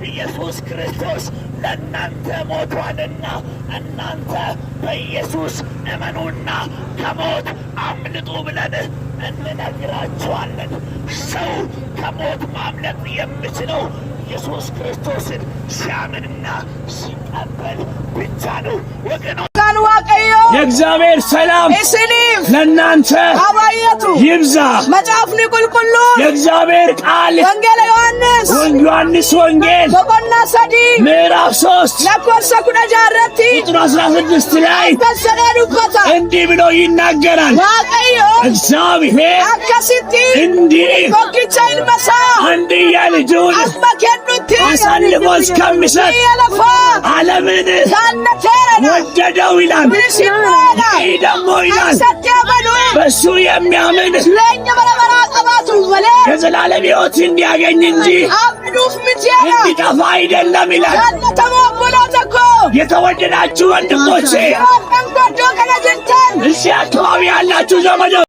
ኢየሱስ ክርስቶስ ለእናንተ ሞቷልና እናንተ በኢየሱስ እመኑና ከሞት አምልጡ ብለን እንነግራችኋለን። ሰው ከሞት ማምለጥ የሚችለው ኢየሱስ ክርስቶስን ሲያምንና ሲቀበል ብቻ ነው ወገኖች። የእግዚአብሔር ሰላም ለእናንተ ይብዛ። መጽሐፍኒ ቁልቁሉ የእግዚአብሔር ቃል ወንጌል ዮሐንስ ወንጌል ምዕራፍ 3 ለኮሰ ኩነ ጃረቲ ቁጥር 16 ላይ እንዲህ ብሎ ይናገራል። እግዚአብሔር እንዲህ አንድያ ልጁን አሳልፎ እስከሚሰጥ ዓለምን ወደደው ይላል። ይህ ደግሞ ይላል በእሱ የሚያምን የዘላለም ሕይወት እንዲያገኝ እንጂ እንዲጠፋ አይደለም ይላል። የተወደዳችሁ ወንድሞቼ፣ እዚህ አካባቢ ያላችሁ ዘመዶች